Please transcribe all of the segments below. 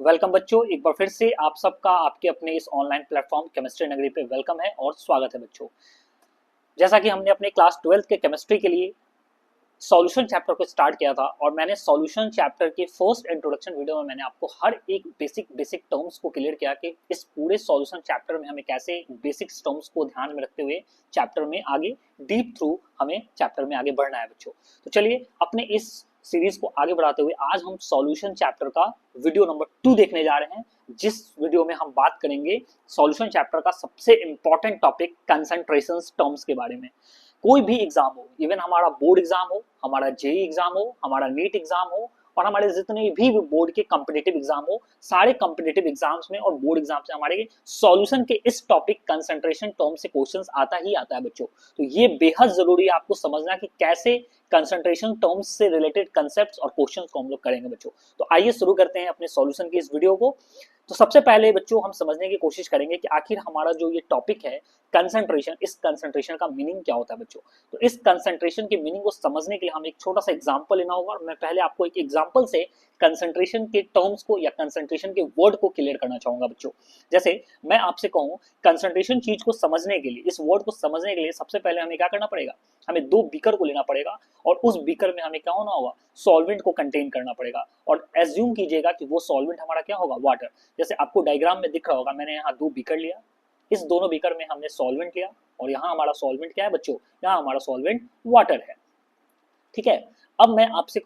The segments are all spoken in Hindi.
वेलकम बच्चों, एक बार फिर से आप सबका आपके अपने इस ऑनलाइन प्लेटफॉर्म केमिस्ट्री नगरी पे वेलकम है और स्वागत है बच्चों। जैसा कि हमने अपने क्लास 12th के केमिस्ट्री के लिए सॉल्यूशन चैप्टर को स्टार्ट किया था और मैंने सॉल्यूशन चैप्टर के फर्स्ट इंट्रोडक्शन वीडियो में मैंने आपको हर एक बेसिक टर्म्स को क्लियर किया कि इस पूरे सॉल्यूशन चैप्टर में हमें कैसे बेसिक टर्म्स को ध्यान में रखते हुए चैप्टर में आगे डीप थ्रू हमें चैप्टर में आगे बढ़ना है बच्चों। तो चलिए अपने इस सीरीज को आगे बढ़ाते हुए आज हम सॉल्यूशन चैप्टर का वीडियो नंबर 2 देखने जा रहे हैं, जिस वीडियो में हम बात करेंगे सॉल्यूशन चैप्टर का सबसे इंपॉर्टेंट टॉपिक कंसंट्रेशन टर्म्स के बारे में। कोई भी एग्जाम हो, इवन हमारा बोर्ड एग्जाम हो, हमारा जेई एग्जाम हो, हमारा नीट एग्जाम हो और हमारे जितने भी बोर्ड के कॉम्पिटिटिव एग्जाम हो, सारे कॉम्पिटिटिव एग्जाम्स में और बोर्ड एग्जाम से हमारे सॉल्यूशन के इस टॉपिक कंसंट्रेशन टर्म से क्वेश्चंस आता ही आता है बच्चों। तो ये बेहद जरूरी है आपको समझना कि कैसे कंसंट्रेशन टर्म्स से रिलेटेड कंसेप्ट्स और क्वेश्चंस को हम लोग करेंगे बच्चों। तो आइए शुरू करते हैं अपने सॉल्यूशन की इस वीडियो को। तो सबसे पहले बच्चों हम समझने की कोशिश करेंगे कि आखिर हमारा जो ये टॉपिक है कंसंट्रेशन, इस कंसंट्रेशन का मीनिंग क्या होता है बच्चों। तो इस कंसंट्रेशन के मीनिंग को समझने के लिए हम एक छोटा सा एग्जांपल लेना होगा और मैं पहले आपको एक एग्जांपल से कंसंट्रेशन के टर्म्स को या कंसंट्रेशन के वर्ड को क्लियर करना चाहूंगा बच्चों। जैसे मैं आपसे कहूं कंसंट्रेशन चीज को समझने के लिए, इस वर्ड को समझने के लिए सबसे पहले हमें क्या करना पड़ेगा, हमें दो बीकर को लेना पड़ेगा और उस बीकर में हमें क्या होना होगा, सॉल्वेंट को कंटेन करना पड़ेगा और एज्यूम कीजिएगा कि वो सॉल्वेंट हमारा क्या होगा, वाटर। जैसे आपको डायग्राम में दिख रहा होगा, मैंने यहाँ दो बीकर लिया, इस दोनों बीकर में हमने सॉल्वेंट लिया और यहाँ हमारा सॉल्वेंट क्या है बच्चों, यहाँ हमारा सॉल्वेंट वाटर है। ठीक है। अब मैं आपसे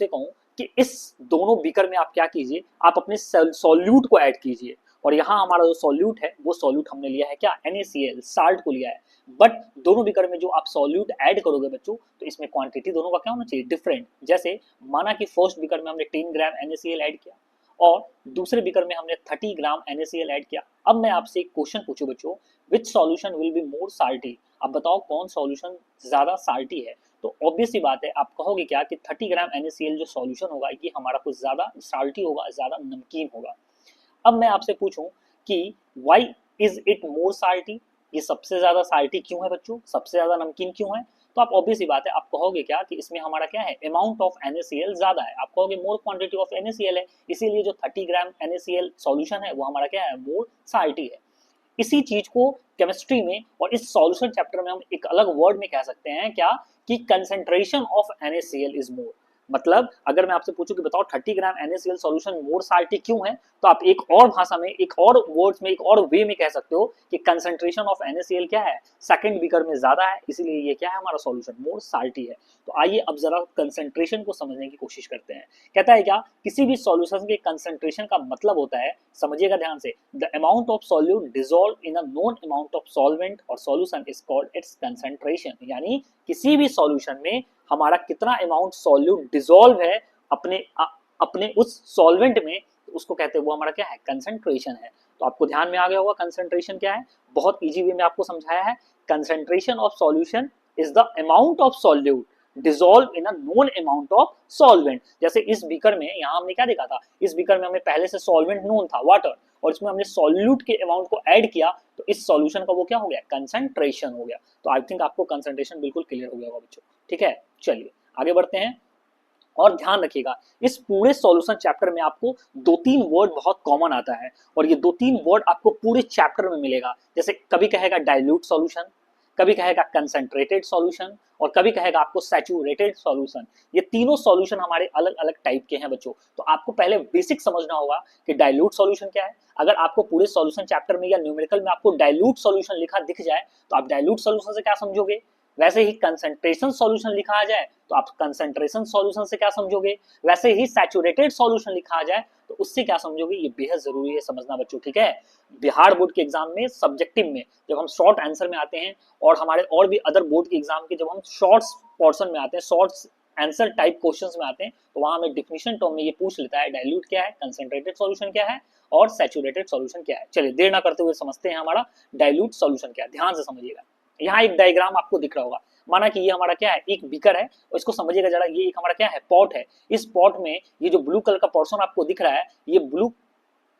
कहूं कि इस दोनों बीकर में आप क्या कीजिए, आप अपने सॉल्यूट को ऐड कीजिए और यहाँ हमारा जो सॉल्यूट है वो सॉल्यूट हमने लिया है क्या, NaCl, साल्ट को लिया है। बट दोनों बीकर में जो आप सॉल्यूट ऐड करोगे बच्चों, तो इसमें क्वांटिटी दोनों का क्या होना चाहिए, डिफरेंट। जैसे माना कि फर्स्ट बीकर में हमने 10 ग्राम NaCl ऐड किया और दूसरे बीकर में हमने 30 ग्राम NaCl ऐड किया। अब मैं आपसे एक क्वेश्चन पूछूं बच्चों, which solution will be more salty. अब बताओ कौन सॉल्यूशन ज्यादा साल्टी है। तो ऑब्वियस सी बात है, आप कहोगे क्या कि 30 ग्राम NaCl जो सॉल्यूशन होगा ये हमारा कुछ ज्यादा साल्टी होगा, ज्यादा नमकीन होगा। अब मैं आपसे पूछूं कि why is it more salty, ये सबसे ज्यादा साल्टी क्यों है बच्चों, सबसे ज्यादा नमकीन क्यों है। तो आप ऑब्वियस ही बात है, आप कहोगे क्या कि इसमें हमारा क्या है, अमाउंट ऑफ NaCl ज्यादा है। आप कहोगे मोर क्वांटिटी ऑफ NaCl है, इसीलिए जो 30 ग्राम NaCl सॉल्यूशन है वो हमारा क्या है, मोर साल्टी है। इसी चीज को केमिस्ट्री में और इस सॉल्यूशन चैप्टर में हम एक अलग वर्ड में कह सकते हैं क्या, कि concentration of NaCl is more. मतलब अगर मैं आपसे पूछूं कि बताओ 30 ग्राम NaCl सॉल्यूशन मोर साल्टी क्यों है, तो आप एक और भाषा में, एक और वर्ड्स में, एक और वे में कह सकते हो कि कंसंट्रेशन ऑफ NaCl क्या है, सेकंड बीकर में ज्यादा है, इसीलिए ये क्या है, हमारा सॉल्यूशन मोर साल्टी है। तो आइए अब जरा कंसंट्रेशन को समझने की कोशिश करते हैं। कहता है क्या, किसी भी सॉल्यूशन के कंसंट्रेशन का मतलब होता है, समझिएगा ध्यान से, the amount of solute dissolve in a known amount of solvent और solution is called its concentration. यानी किसी भी सॉल्यूशन में हमारा कितना अमाउंट सॉल्यूट डिसॉल्व है अपने उस सॉल्वेंट में, उसको कहते हैं वो हमारा क्या है, कंसंट्रेशन है। तो आपको ध्यान में आ गया होगा कंसंट्रेशन क्या है, बहुत इजी वे में आपको समझाया है। Concentration of solution is the amount of solute dissolve in a known amount of solvent. जैसे इस बीकर में, यहाँ हमने क्या देखा था, इस बीकर में हमें पहले से सॉल्वेंट नोन था वाटर, और इसमें हमने सॉल्यूट के अमाउंट को ऐड किया, तो इस सॉल्यूशन का वो क्या हो गया, कंसंट्रेशन हो गया। तो आई थिंक आपको कंसंट्रेशन बिल्कुल क्लियर हो गया होगा बच्चों। ठीक है, चलिए आगे बढ़ते हैं और ध्यान रखिएगा इस पूरे सॉल्यूशन चैप्टर में आपको दो तीन वर्ड बहुत कॉमन आता है और ये दो तीन वर्ड आपको पूरे चैप्टर में मिलेगा। जैसे कभी कहेगा डाइल्यूट सॉल्यूशन, कभी कहेगा कंसंट्रेटेड सॉल्यूशन और कभी कहेगा आपको सैचुरेटेड सॉल्यूशन। ये तीनों सॉल्यूशन हमारे अलग अलग टाइप के हैं बच्चों। तो आपको पहले बेसिक समझना होगा कि डाइल्यूट सॉल्यूशन क्या है। अगर आपको पूरे सॉल्यूशन चैप्टर में या न्यूमेरिकल में आपको डाइल्यूट सॉल्यूशन लिखा दिख जाए तो आप डाइल्यूट सॉल्यूशन से क्या समझोगे, वैसे ही कंसंट्रेशन सॉल्यूशन लिखा आ जाए तो आप कंसंट्रेशन सॉल्यूशन से क्या समझोगे, वैसे ही सैचुरेटेड सॉल्यूशन लिखा आ जाए तो उससे क्या समझोगे। ये बेहद जरूरी है समझना बच्चों। ठीक है, बिहार बोर्ड के एग्जाम में सब्जेक्टिव में जब हम शॉर्ट आंसर में आते हैं और हमारे और भी अदर बोर्ड के एग्जाम के जब हम शॉर्ट पोर्शन में आते हैं, शॉर्ट आंसर टाइप क्वेश्चंस में आते हैं, तो वहां हमें डिफिनेशन टर्म में ये पूछ लेता है डाइल्यूट क्या है, कंसंट्रेटेड सॉल्यूशन क्या है और सैचुरेटेड सॉल्यूशन क्या है। चलिए देर ना करते हुए समझते हैं हमारा डाइल्यूट सॉल्यूशन क्या है। ध्यान से समझिएगा, यहाँ एक डायग्राम आपको दिख रहा होगा। माना कि ये हमारा क्या है, एक बीकर है और इसको समझिएगा जरा, ये एक हमारा क्या है, पॉट है। इस पॉट में ये जो ब्लू कलर का पोर्शन आपको दिख रहा है, ये ब्लू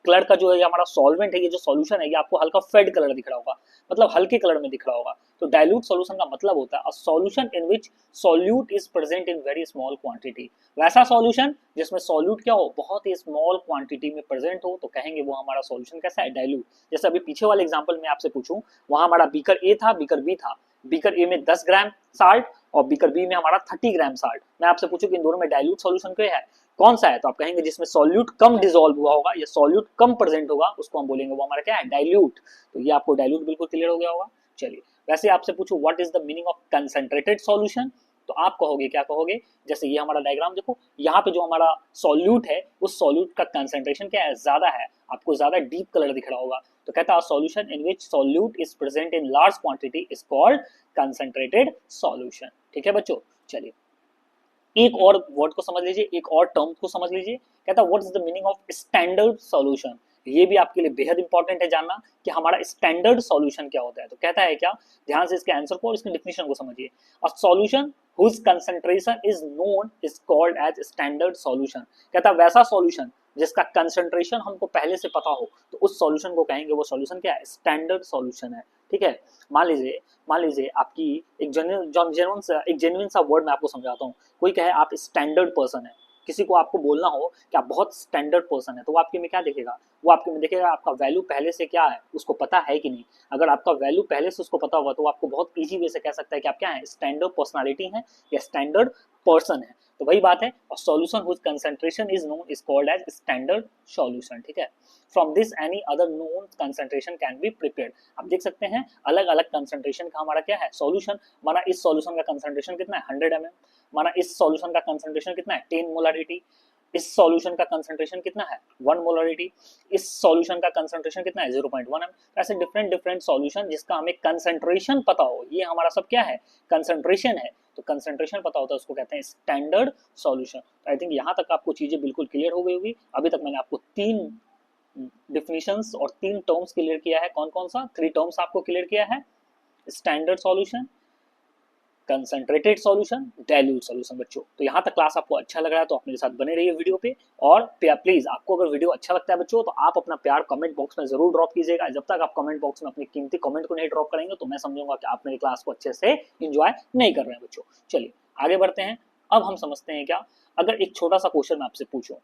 कलर का जो है हमारा सॉल्वेंट है, ये जो सॉल्यूशन है ये आपको हल्का फेड कलर दिख रहा होगा, मतलब हल्के कलर में दिख रहा होगा। तो डाइल्यूट सॉल्यूशन का मतलब होता है a solution in which solute is present in very small quantity. वैसा सॉल्यूशन जिसमें सॉल्यूट क्या हो, बहुत ही स्मॉल क्वांटिटी में प्रेजेंट हो, तो कहेंगे वो हमारा सॉल्यूशन कैसा है, डाइल्यूट। जैसे अभी पीछे वाले एग्जांपल में आपसे पूछूं, वहां हमारा बीकर ए था, बीकर बी था, बीकर ए में 10 ग्राम साल्ट और बीकर बी में हमारा 30 ग्राम साल्ट। मैं आपसे पूछूं कि इन दोनों में डाइल्यूट सॉल्यूशन क्या है, कौन सा है, तो आप कहेंगे जिसमें सॉल्यूट कम डिसॉल्व हुआ होगा या सॉल्यूट कम प्रेजेंट होगा उसको हम बोलेंगे वो हमारा क्या है, डाइल्यूट। तो ये आपको डाइल्यूट बिल्कुल क्लियर हो गया होगा। चलिए, वैसे आपसे पूछो what is the meaning of concentrated solution, तो आप कहोगे क्या कहोगे, जैसे ये हमारा डायग्राम देखो, यहाँ पे जो हमारा सॉल्यूट है उस सॉल्यूट का कंसंट्रेशन क्या है, ज्यादा है, आपको ज्यादा डीप कलर दिख रहा होगा। तो कहता है solution in which solute is present in large quantity is called concentrated solution. ठीक है बच्चों, चलिए एक और वर्ड को समझ लीजिए, एक और टर्म को समझ लीजिए। कहता है what is the meaning of standard solution. ये भी आपके लिए बेहद इंपॉर्टेंट है जानना कि हमारा स्टैंडर्ड सॉल्यूशन क्या होता है। तो कहता है क्या, ध्यान से इसके आंसर को और इसकी डेफिनेशन को समझिए। A solution whose concentration is known is called as standard solution। कहता है वैसा सॉल्यूशन जिसका कंसंट्रेशन हमको पहले से पता हो तो उस सॉल्यूशन को कहेंगे वो सॉल्यूशन क्या है, स्टैंडर्ड सॉल्यूशन है। ठीक है, मान लीजिए आपकी एक जेन्युइन सा वर्ड मैं आपको समझाता हूँ। कोई कहे आप स्टैंडर्ड पर्सन है, किसी को आपको बोलना हो कि आप बहुत स्टैंडर्ड पर्सन है, तो वो आपके में क्या देखेगा, वो आपके में देखेगा आपका वैल्यू पहले से क्या है उसको पता है कि नहीं। अगर आपका वैल्यू पहले से उसको पता होगा तो वो आपको बहुत इजी वे से कह सकता है कि आप क्या है, स्टैंडर्ड पर्सनालिटी है या स्टैंडर्ड पर्सन है। तो वही बात है, और solution whose concentration is known is called as standard solution. ठीक है, from this any other known concentration can be prepared. आप देख सकते हैं अलग अलग कंसंट्रेशन का हमारा क्या है सॉल्यूशन। माना इस सॉल्यूशन का कंसंट्रेशन कितना है 100 ml, माना इस सॉल्यूशन का कंसंट्रेशन कितना है 10 मोलरिटी, इस सॉल्यूशन का कंसंट्रेशन कितना है 1 मोलरिटी, इस सॉल्यूशन का कंसंट्रेशन कितना है 0.1 m। ऐसे डिफरेंट डिफरेंट सॉल्यूशन जिसका हमें कंसंट्रेशन पता हो, ये हमारा सब क्या है, कंसंट्रेशन है। तो कंसंट्रेशन पता होता है उसको कहते हैं स्टैंडर्ड सॉल्यूशन। आई थिंक यहाँ तक आपको चीजें बिल्कुल क्लियर हो गई होगी। अभी तक मैंने आपको 3 डिफिनेशंस और 3 टर्म्स क्लियर किया है। कौन कौन सा 3 टर्म्स आपको क्लियर किया है, standard solution, concentrated solution, dilute solution. बच्चों तो यहाँ तक क्लास आपको अच्छा लग रहा है तो आप मेरे साथ बने रहिए वीडियो पे। और प्लीज आपको अगर वीडियो अच्छा लगता है बच्चों तो आप अपना प्यार कमेंट बॉक्स में जरूर ड्रॉप कीजिएगा। जब तक आप कमेंट बॉक्स में अपने कीमती कमेंट को नहीं ड्रॉप करेंगे तो मैं समझूंगा कि आप मेरी क्लास को अच्छे से इंजॉय नहीं कर रहे हैं बच्चों। चलिए आगे बढ़ते हैं। अब हम समझते हैं क्या, अगर एक छोटा सा क्वेश्चन मैं आपसे पूछूं,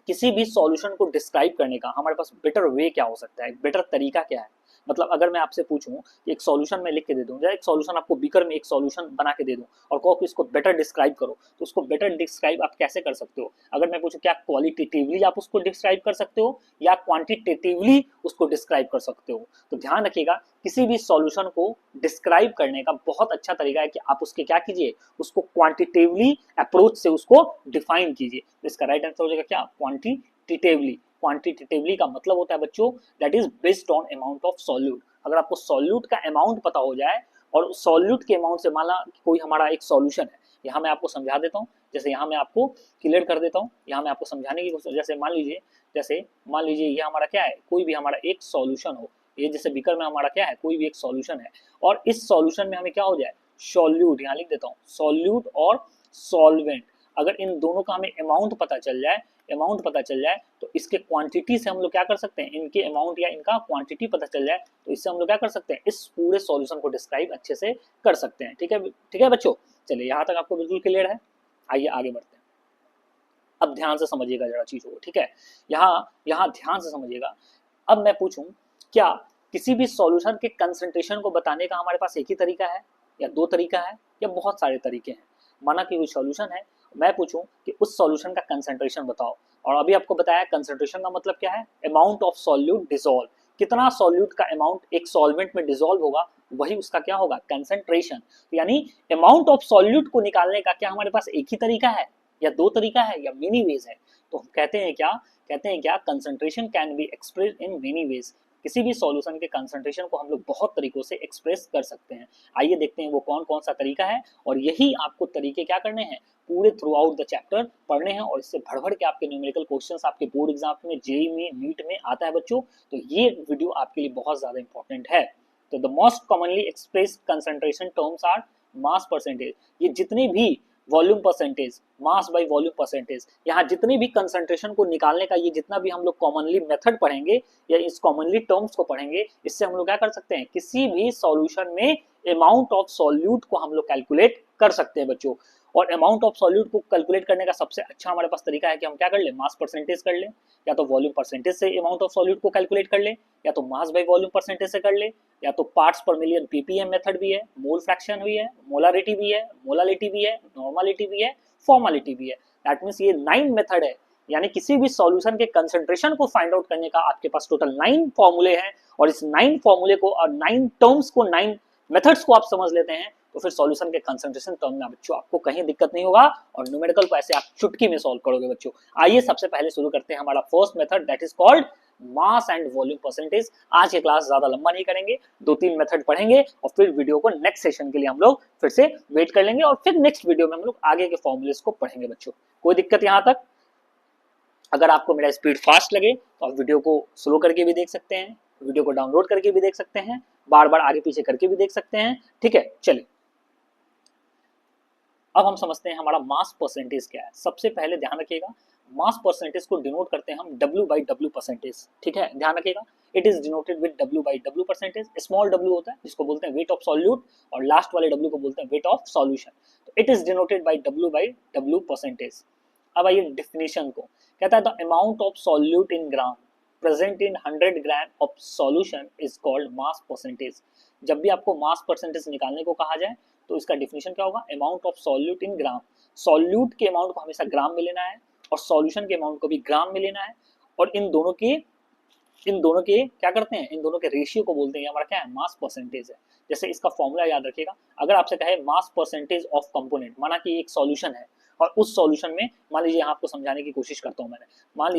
किसी भी सॉल्यूशन को डिस्क्राइब करने का हमारे पास बेटर वे क्या हो सकता है, बेटर तरीका क्या है। मतलब अगर मैं आपसे पूछूं कि एक सॉल्यूशन मैं लिख के दे दूं, या एक सॉल्यूशन आपको बीकर में एक सॉल्यूशन बना के दे दूं और कहो कि इसको बेटर डिस्क्राइब करो, तो उसको बेटर डिस्क्राइब आप कैसे कर सकते हो। अगर मैं पूछूं क्या क्वालिटेटिवली आप उसको डिस्क्राइब कर सकते हो या क्वांटिटेटिवली उसको डिस्क्राइब कर सकते हो। तो ध्यान रखिएगा किसी भी सॉल्यूशन को डिस्क्राइब करने का बहुत अच्छा तरीका है कि आप उसके क्या कीजिए, उसको क्वांटिटेटिवली अप्रोच से उसको डिफाइन कीजिए। तो इसका राइट आंसर हो जाएगा क्या, क्वांटिटेटिवली। क्वांटिटेटिवली का मतलब होता है बच्चों that is based on amount of solute. अगर आपको सॉल्यूट का अमाउंट पता हो जाए और सॉल्यूट के अमाउंट से माना कोई हमारा एक सॉल्यूशन है, यहाँ मैं आपको समझा देता हूँ, जैसे यहाँ मैं आपको क्लियर कर देता हूँ, यहाँ मैं आपको समझाने की कोशिश, जैसे मान लीजिए ये हमारा क्या है, कोई भी हमारा एक सॉल्यूशन हो, ये जैसे बीकर में हमारा क्या है कोई भी एक सॉल्यूशन है और इस सॉल्यूशन में हमें क्या हो जाए सॉल्यूट, यहाँ लिख देता हूँ सॉल्यूट और सॉल्वेंट। अगर इन दोनों का हमें अमाउंट पता चल जाए तो इसके क्वांटिटी से हम लोग क्या कर सकते हैं, इनके अमाउंट या इनका क्वांटिटी पता चल जाए तो इससे हम लोग क्या कर सकते हैं, इस पूरे सॉल्यूशन को डिस्क्राइब अच्छे से कर सकते हैं। ठीक है बच्चों, चलिए यहाँ तक आपको बिल्कुल क्लियर है। आइए आगे बढ़ते हैं। अब ध्यान से समझिएगा जरा चीजों को, ठीक है, यहाँ ध्यान से समझिएगा। अब मैं पूछूं क्या किसी भी सॉल्यूशन के कंसंट्रेशन को बताने का हमारे पास एक ही तरीका है या 2 तरीका है या बहुत सारे तरीके हैं। माना कि कोई सॉल्यूशन है, मैं पूछूं कि उस सॉल्यूशन का कंसंट्रेशन बताओ, और अभी आपको बताया कंसंट्रेशन का मतलब क्या है, अमाउंट ऑफ सॉल्यूट डिसॉल्व, कितना सॉल्यूट का अमाउंट एक सॉल्वेंट में डिसॉल्व होगा वही उसका क्या होगा कंसंट्रेशन। यानी अमाउंट ऑफ सॉल्यूट को निकालने का क्या हमारे पास एक ही तरीका है या 2 तरीका है या मेनी वेज है। तो हम कहते हैं क्या concentration can be express in many ways. किसी भी सॉल्यूशन के कंसंट्रेशन को हम लोग बहुत तरीकों से एक्सप्रेस कर सकते हैं। आइए देखते हैं वो कौन कौन सा तरीका है, और यही आपको तरीके क्या करने हैं पूरे थ्रू आउट द चैप्टर पढ़ने हैं, और इससे भर भर के आपके न्यूमेरिकल क्वेश्चंस आपके बोर्ड एग्जाम में, जेईई में, नीट में आता है बच्चों। तो ये वीडियो आपके लिए बहुत ज्यादा इंपॉर्टेंट है। तो the most commonly express concentration terms are mass percentage. ये जितने भी volume percentage, mass by volume percentage. यहाँ जितनी भी कंसंट्रेशन को निकालने का ये जितना भी हम लोग कॉमनली मेथड पढ़ेंगे या इस कॉमनली टर्म्स को पढ़ेंगे, इससे हम लोग क्या कर सकते हैं, किसी भी सॉल्यूशन में अमाउंट ऑफ सॉल्यूट को हम लोग कैलकुलेट कर सकते हैं बच्चों। और अमाउंट ऑफ सॉल्यूट को कैलकुलेट करने का सबसे अच्छा हमारे पास तरीका है कि हम क्या कर ले, मास परसेंटेज कर ले, या तो वॉल्यूम परसेंटेज से अमाउंट ऑफ सॉल्यूट को कैलकुलेट कर ले, या तो मास बाई वॉल्यूम परसेंटेज से कर ले, या तो पार्ट्स पर मिलियन पीपीएम मेथड भी है, मोल फ्रैक्शन भी है, मोलारिटी भी है, मोलालिटी भी है, नॉर्मलिटी भी है, फॉर्मेलिटी भी है। दैट मींस ये 9 मेथड है, यानी किसी भी सॉल्यूशन के कंसंट्रेशन को फाइंड आउट करने का आपके पास टोटल 9 फॉर्मूले हैं। और इस 9 फॉर्मूले को और 9 टर्म्स को, 9 मेथड्स को आप समझ लेते हैं तो फिर सॉल्यूशन के कंसंट्रेशन टर्म में बच्चों आपको कहीं दिक्कत नहीं होगा और न्यूमेरिकल को ऐसे आप चुटकी में सॉल्व करोगे बच्चों। आइए सबसे पहले शुरू करते हैं हमारा first method, that is called mass and volume percentage. आज ये क्लास ज्यादा लंबा नहीं करेंगे, 2-3 मेथड पढ़ेंगे और फिर वीडियो को नेक्स्ट सेशन के लिए हम लोग फिर से वेट कर लेंगे और फिर नेक्स्ट वीडियो में हम लोग आगे के फॉर्मूलेस को पढ़ेंगे बच्चों। कोई दिक्कत यहाँ तक? अगर आपको मेरा स्पीड फास्ट लगे तो आप वीडियो को स्लो करके भी देख सकते हैं, वीडियो को डाउनलोड करके भी देख सकते हैं, बार बार आगे पीछे करके भी देख सकते हैं। ठीक है, चलिए अब हम समझते हैं हमारा मास परसेंटेज क्या है। सबसे पहले ध्यान रखिएगा, मास परसेंटेज को डिनोट करते हैं हम W बाई W परसेंटेज। ठीक है, ध्यान रखिएगा, it is denoted with W by W percentage. Small w होता है जिसको बोलते हैं वेट ऑफ सॉल्यूट और लास्ट वाले W को बोलते हैं वेट ऑफ सॉल्यूशन। तो it is denoted by W by W percentage. अब आइए डिफिनेशन को, कहता है the amount of solute in gram present in 100 gram of solution is called mass percentage. जब भी आपको मास परसेंटेज निकालने को कहा जाए तो इसका डिफिनेशन क्या होगा, amount of solute in gram. Solute के अमाउंट को हमेशा ग्राम में लेना है और सॉल्यूशन के अमाउंट को भी ग्राम में लेना है। और इन दोनों के क्या करते हैं, इन दोनों के रेशियो को बोलते हैं, हमारा क्या है, मास परसेंटेज है। जैसे इसका फॉर्मूला याद रखिएगा, अगर आपसे कहे मास परसेंटेज ऑफ कंपोनेंट, माना कि एक सॉल्यूशन है और उस सॉल्यूशन में मान लीजिए, यहाँ आपको समझाने की कोशिश करता हूँ मैंने, मान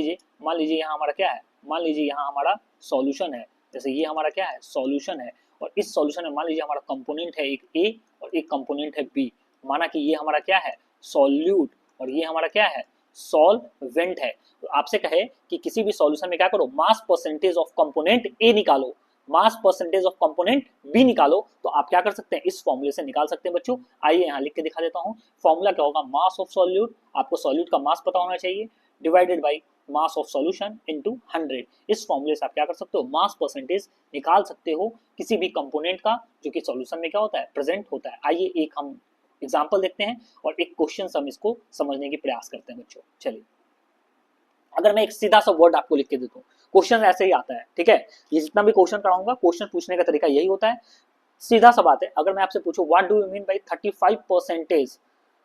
लीजिए यहाँ हमारा क्या है, मान लीजिए यहाँ हमारा सॉल्यूशन है, जैसे ये हमारा क्या है, सॉल्यूशन है। और इस सॉल्यूशन में मान लीजिए हमारा कंपोनेंट है एक ए और एक कंपोनेंट है बी। माना कि ये हमारा क्या है, सॉल्यूट, और ये हमारा क्या है, सॉल्वेंट है। तो आपसे कहे कि किसी भी सॉल्यूशन में क्या करो, mass percentage of component A निकालो, mass percentage of component B निकालो, तो आप क्या कर सकते हैं, इस फॉर्मूले से निकाल सकते हैं बच्चों। आइए यहाँ लिख के दिखा देता हूँ। फॉर्मूला क्या होगा, मास ऑफ सॉल्यूट, आपको सॉल्यूट का मास पता होना चाहिए, divided by mass of solution into 100। इस फॉर्मूले से आप क्या कर सकते हो, मास परसेंटेज निकाल सकते हो किसी भी कंपोनेंट का जो कि सॉल्यूशन में क्या होता है, प्रेजेंट होता है। आइए एक हम एग्जांपल देखते हैं और एक क्वेश्चन हम इसको समझने की प्रयास करते हैं बच्चों। चलिए, अगर मैं एक सीधा सा वर्ड आपको लिख के देता हूँ, क्वेश्चन ऐसे ही आता है। ठीक है, ये जितना भी क्वेश्चन कराऊंगा, क्वेश्चन पूछने का तरीका यही होता है, सीधा सा बात है। अगर मैं आपसे पूछूं what do you mean by 35%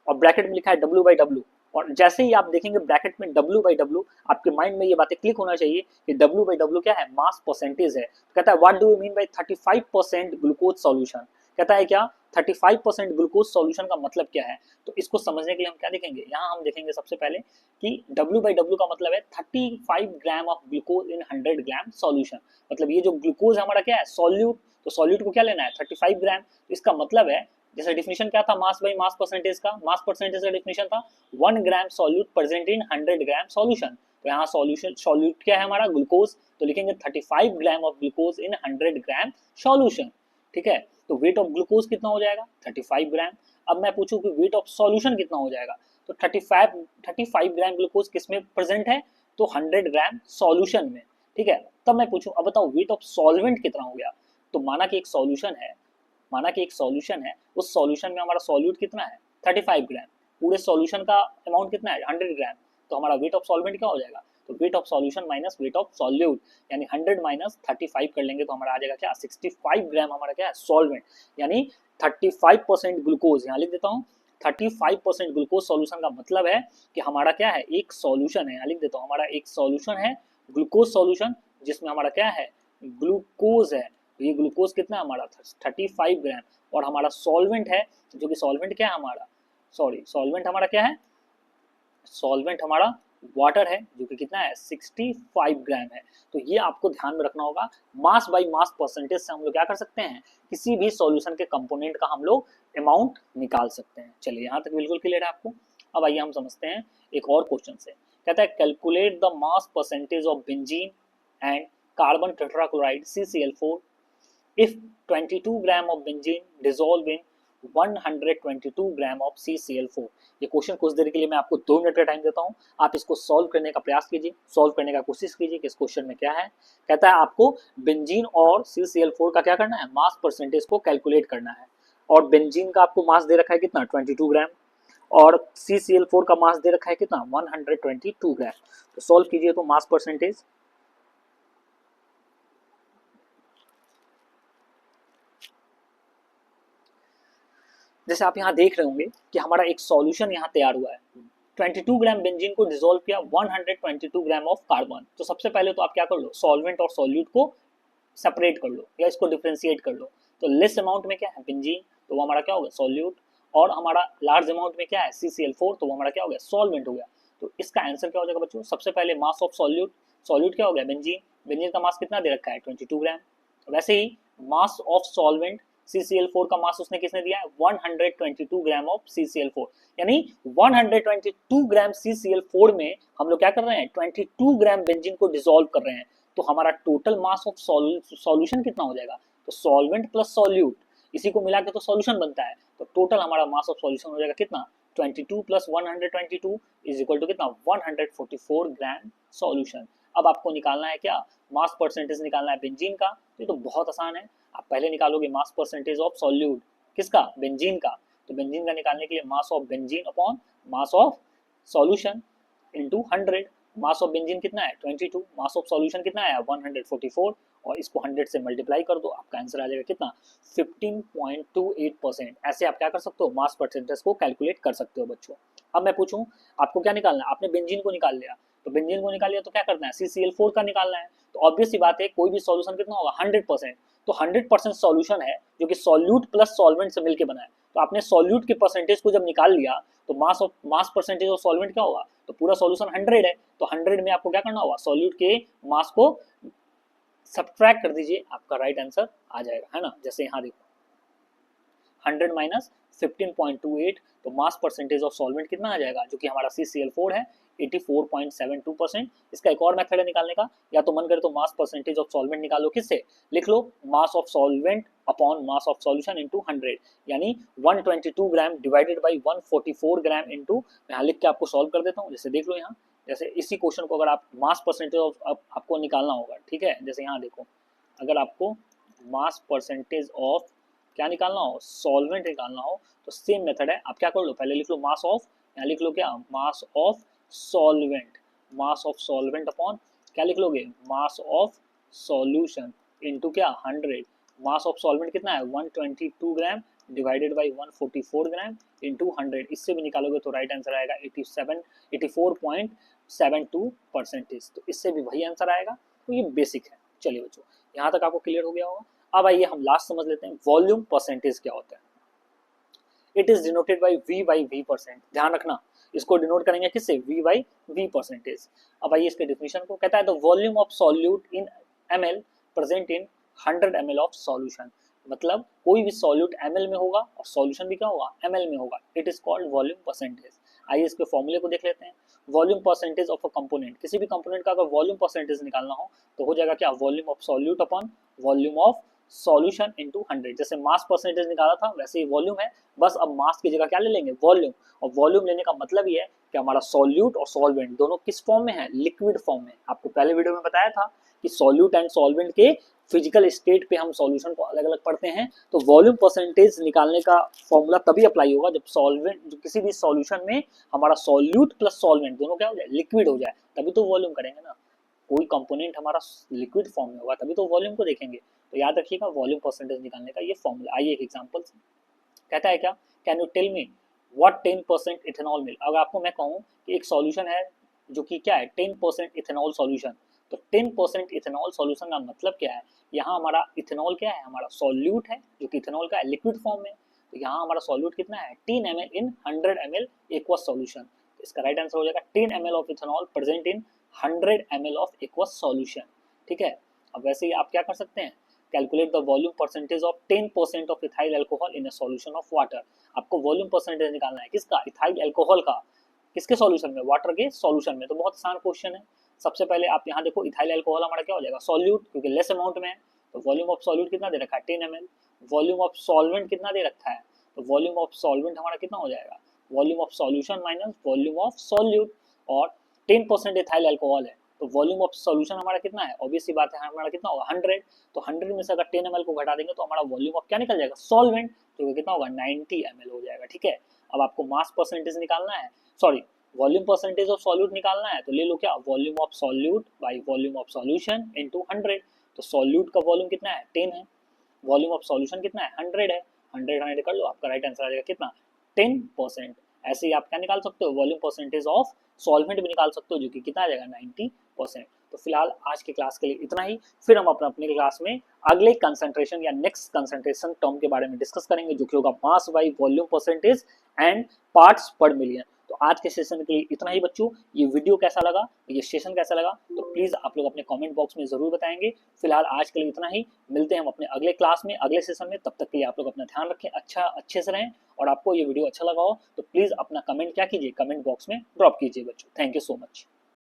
और ब्रैकेट में लिखा है W बाई W, और जैसे ही आप देखेंगे ब्रैकेट में W बाई W, आपके माइंड में ये बातें क्लिक होना चाहिए कि W बाई W क्या है, मास परसेंटेज है। कहता है what do you mean by 35% glucose solution, कहता है क्या 35% ग्लूकोज सॉल्यूशन का मतलब क्या है। तो इसको समझने के लिए हम क्या देखेंगे, यहाँ हम देखेंगे सबसे पहले कि W बाई W का मतलब है 35 gram of glucose in 100 gram solution. मतलब ये जो ग्लूकोज हमारा क्या है, सॉल्यूट, तो सॉल्यूट को क्या लेना है, 35 ग्राम। तो इसका मतलब है, जैसे डिफिनेशन क्या था मास बाई मास परसेंटेज का, मास परसेंटेज का डिफिनेशन था 1 gram solute present in 100 gram solution. तो यहाँ सॉल्यूट क्या है हमारा, ग्लूकोज, तो लिखेंगे 35 gram of glucose in 100 gram solution. ठीक है, तो वेट ऑफ ग्लूकोज कितना हो जाएगा, 35 ग्राम। अब मैं पूछूं कि वेट ऑफ सॉल्यूशन कितना हो जाएगा, तो 35 ग्राम ग्लूकोज किसमें प्रेजेंट है, तो 100 ग्राम सॉल्यूशन में। ठीक है, तब मैं पूछूं अब बताओ वेट ऑफ सॉल्वेंट कितना हो गया। तो माना कि एक सॉल्यूशन है, उस सॉल्यूशन में हमारा सॉल्यूट कितना है, 35 ग्राम, पूरे सॉल्यूशन का अमाउंट कितना है, 100 ग्राम। तो हमारा वेट ऑफ सॉल्वेंट क्या हो जाएगा, तो weight of solution minus weight of solute, यानी 100 माइनस 35 कर लेंगे तो हमारा आ जाएगा क्या, 65 ग्राम हमारा क्या है, सॉल्वेंट। यानी 35% ग्लूकोज, यहाँ लिख देता हूँ 35% ग्लूकोज सॉल्यूशन का मतलब है कि हमारा क्या है, एक सॉल्यूशन है, यहाँ लिख देता हूँ हमारा एक सॉल्यूशन है, ग्लूकोज सॉल्यूशन, जिसमें हमारा क्या है, ग्लूकोज है। ये ग्लूकोज कितना है हमारा, 35 ग्राम, और हमारा सॉल्वेंट है, जो कि सॉल्वेंट क्या है हमारा, सॉल्वेंट हमारा क्या है, सॉल्वेंट हमारा वाटर है, जो कि कितना है, 65 ग्राम है। तो ये आपको ध्यान में रखना होगा, मास बाई मास परसेंटेज से हम लोग क्या कर सकते हैं, किसी भी सॉल्यूशन के कंपोनेंट का हम लोग अमाउंट निकाल सकते हैं। चलिए, यहाँ तक बिल्कुल क्लियर है आपको। अब आइए हम समझते हैं एक और क्वेश्चन से। कहता है calculate the mass percentage of benzene and carbon tetrachloride CCl4 if 22 gram of benzene dissolve in 122 gram of CCl4। ये क्वेश्चन कुछ देर के लिए मैं आपको 2 मिनट का टाइम देता हूँ, आप इसको सॉल्व करने का प्रयास कीजिए, सॉल्व करने का कोशिश कीजिए कि इस क्वेश्चन में क्या है। कहता है आपको बेंजीन और CCl4 का क्या करना है, मास परसेंटेज को कैलकुलेट करना है। और बेंजीन का आपको मास दे रखा है कितना, 22 ग्राम, और CCl4 का मास दे रखा है कितना, 122 ग्राम। तो सॉल्व कीजिए तो मास परसेंटेज, जैसे आप यहाँ देख रहे होंगे कि हमारा एक सॉल्यूशन यहाँ तैयार हुआ है। 22 ग्राम बेंजीन को डिसॉल्व किया 122 ग्राम ऑफ कार्बन। तो सबसे पहले तो आप क्या कर लो, सॉल्वेंट और सॉल्यूट को सेपरेट कर लो या इसको डिफ्रेंशिएट कर लो। तो लेस अमाउंट में क्या है, बेंजीन, तो वो हमारा क्या होगा, सॉल्यूट, और हमारा लार्ज अमाउंट में क्या है, CCl4, तो वो हमारा क्या हो गया, सॉल्वेंट हो गया। तो इसका आंसर क्या हो जाएगा बच्चों, सबसे पहले मास ऑफ सॉल्यूट, सॉल्यूट क्या हो गया, बेंजीन, बेंजीन का मास कितना दे रखा है, 22 ग्राम। वैसे ही मास ऑफ सॉल्वेंट CCl4 का मास उसने किसने दिया है, 122 ग्राम ऑफ CCl4। यानी 122 ग्राम CCl4 में हम लोग क्या कर रहे हैं, 22 ग्राम बेंजीन को डिसॉल्व कर रहे हैं। तो हमारा टोटल मास ऑफ सॉल्यूशन कितना हो जाएगा, तो सॉल्वेंट प्लस सॉल्यूट इसी को मिला के तो सॉल्यूशन बनता है। तो टोटल हमारा मास ऑफ सॉल्यूशन हो जाएगा कितना, 22 प्लस 122 इज इक्वल टू कितना, 144 ग्राम सॉल्यूशन। अब आपको निकालना है क्या, मास परसेंटेज निकालना है बेंजीन का। ये तो बहुत आसान है, आप पहले निकालोगे मास परसेंटेज ऑफ सॉल्यूट, किसका, बेंजीन का। तो बेंजीन का निकालने के लिए mass of benzene upon mass of solution into 100। Mass of benzene कितना है, 22, मास ऑफ सॉल्यूशन कितना है, 144, और इसको 100 से मल्टीप्लाई कर दो, आपका आंसर आ जाएगा कितना, 15.28%। ऐसे आप क्या कर सकते हो, मास परसेंटेज को कैलकुलेट कर सकते हो बच्चों। अब मैं पूछूं आपको क्या निकालना है, आपने बेंजीन को निकाल लिया, तो बेंजीन को निकाल लिया तो क्या करना है, CCl4 का निकालना है। तो ऑब्वियस सी बात है, कोई भी सॉल्यूशन कितना होगा, 100%। तो 100% सॉल्यूशन है जो कि सॉल्यूट प्लस सॉल्वेंट से मिलकर बना है। तो आपने सॉल्यूट के परसेंटेज को जब निकाल लिया तो मास परसेंटेज ऑफ सॉल्वेंट क्या होगा, तो पूरा सॉल्यूशन 100 है, तो 100 में आपको क्या करना होगा, सॉल्यूट के मास को सब्ट्रैक्ट कर दीजिए, आपका राइट आंसर आ जाएगा, है ना। जैसे यहाँ देखो 100 माइनस 15.28, तो मास परसेंटेज ऑफ सॉल्वेंट कितना आ जाएगा, जो कि हमारा CCl4 है, 84.72%। इसका एक और मेथड है निकालने का, या तो मन करे तो मास परसेंटेज ऑफ सॉल्वेंट निकालो, किससे, लिख लो mass of solvent upon mass of solution into 100, यानी 122 gram divided by 144 gram into, यहाँ लिख के आपको सॉल्व कर देता हूँ। जैसे देख लो यहाँ, जैसे इसी क्वेश्चन को अगर आप मास परसेंटेज ऑफ आपको निकालना होगा, ठीक है, जैसे यहाँ देखो, अगर आपको मास परसेंटेज ऑफ क्या निकालना हो, सॉल्वेंट निकालना हो, तो सेम मेथड है, आप क्या कर लो, पहले लिख लो मास ऑफ, यहाँ लिख लो क्या, मास of solvent, mass of solvent upon क्या लिख लोगे, मास ऑफ सॉल्यूशन इनटू क्या, 100। मास ऑफ सॉल्वेंट कितना है, 122 gram divided by 144 gram into 100। इससे भी निकालोगे तो राइट आंसर आएगा 84.72%। तो इससे भी वही आंसर आएगा। तो ये बेसिक है। चलिए बच्चों, यहाँ तक आपको क्लियर हो गया होगा। अब आइए हम लास्ट समझ लेते हैं, वॉल्यूम परसेंटेज क्या होता है। It is denoted by V by V percent. ध्यान रखना, इसको डिनोट करेंगे किससे, V बाई V परसेंटेज। अब आइए इसके डिफिनेशन को, कहता है the volume of solute in ml present in 100 ml of solution. मतलब कोई भी सॉल्यूट ml में होगा और सॉल्यूशन भी क्या होगा, ml में होगा। It is called volume percentage. आइए इसके फॉर्मूले को देख लेते हैं। Volume percentage of a component, किसी भी कंपोनेंट का अगर वॉल्यूम परसेंटेज निकालना हो तो हो जाएगा क्या, volume of solute upon volume of solution into 100। जैसे मास परसेंटेज निकाला था वैसे ही वॉल्यूम है, बस अब मास की जगह क्या ले लेंगे, वॉल्यूम। और वॉल्यूम लेने का मतलब ये है कि हमारा सॉल्यूट और सॉल्वेंट दोनों किस फॉर्म में है, लिक्विड फॉर्म में। आपको पहले वीडियो में बताया था कि सॉल्यूट एंड सॉल्वेंट के फिजिकल स्टेट पे हम सॉल्यूशन को अलग अलग पढ़ते हैं। तो वॉल्यूम परसेंटेज निकालने का फॉर्मूला तभी अप्लाई होगा जब सॉल्वेंट, जो किसी भी सॉल्यूशन में हमारा सॉल्यूट प्लस सॉल्वेंट दोनों क्या हो जाए, लिक्विड हो जाए, तभी तो वॉल्यूम करेंगे ना। कोई कंपोनेंट हमारा लिक्विड फॉर्म में होगा तभी तो वॉल्यूम को देखेंगे। तो याद रखिएगा वॉल्यूम परसेंटेज निकालने का ये फॉर्मूला। आइए एक एग्जांपल, कहता है क्या, can you tell me what 10% ethanol मिल। अगर आपको मैं कहूँ कि एक सॉल्यूशन है जो कि क्या है, 10% इथेनॉल सॉल्यूशन, तो 10% इथेनॉल सॉल्यूशन का मतलब क्या है, यहाँ हमारा इथेनॉल क्या है, हमारा सॉल्यूट है जो कि इथेनॉल का है लिक्विड फॉर्म में। तो यहाँ हमारा सॉल्यूट कितना है, 10 ml इन 100 ml एक्वस सॉल्यूशन। इसका राइट आंसर हो जाएगा 10 ml of ethanol present in 100 ml of aqueous solution. ठीक है, अब वैसे ही आप क्या कर सकते हैं, calculate the volume percentage of 10% of ethyl alcohol in a solution of water. आपको वॉल्यूम परसेंटेज निकालना है किसका, इथाइल अल्कोहल का, किसके सॉल्यूशन में, वाटर के सॉल्यूशन में। तो बहुत आसान क्वेश्चन है। सबसे पहले आप यहाँ देखो, इथाइल अल्कोहल हमारा क्या हो जाएगा, सॉल्यूट, क्योंकि लेस अमाउंट में है। तो वॉल्यूम ऑफ सॉल्यूट कितना दे रखा है, 10 ml। वॉल्यूम ऑफ सॉल्वेंट कितना दे रखा है, तो वॉल्यूम ऑफ सॉल्वेंट हमारा कितना हो जाएगा, volume of solution minus volume of solute, और 10% इथाइल अल्कोहल है तो वॉल्यूम ऑफ सॉल्यूशन हमारा कितना है, ऑब्वियस सी बात है हमारा कितना होगा 100, तो 100 में से अगर 10 ml को घटा देंगे तो हमारा वॉल्यूम ऑफ क्या निकल जाएगा, सॉल्वेंट, जो कितना होगा 90 ml हो जाएगा। ठीक है, अब आपको मास परसेंटेज निकालना है, sorry volume percentage of solute निकालना है, तो ले लो क्या, volume of solute by volume of solution into 100, तो सॉल्यूट का वॉल्यूम कितना है 10 है, वॉल्यूम ऑफ सॉल्यूशन कितना है 100 है, 100 कर लो, आपका राइट आंसर आ जाएगा कितना 10%। ऐसे ही आप क्या निकाल सकते हो, वॉल्यूम परसेंटेज ऑफ सॉल्वेंट भी निकाल सकते हो, जो कि कितना आ जाएगा 90%। तो फिलहाल आज के क्लास के लिए इतना ही, फिर हम अपने क्लास में अगले कंसंट्रेशन या नेक्स्ट कंसंट्रेशन टर्म के बारे में डिस्कस करेंगे, जो कि होगा मास by volume percentage and parts पर मिलियन। तो आज के सेशन के लिए इतना ही बच्चों, ये वीडियो कैसा लगा, ये सेशन कैसा लगा, तो प्लीज आप लोग अपने कमेंट बॉक्स में जरूर बताएंगे। फिलहाल आज के लिए इतना ही, मिलते हैं हम अपने अगले क्लास में अगले सेशन में, तब तक के लिए आप लोग अपना ध्यान रखें, अच्छे से रहें, और आपको ये वीडियो अच्छा लगा हो तो प्लीज अपना कमेंट क्या कीजिए, कमेंट बॉक्स में ड्रॉप कीजिए बच्चों। Thank you so much.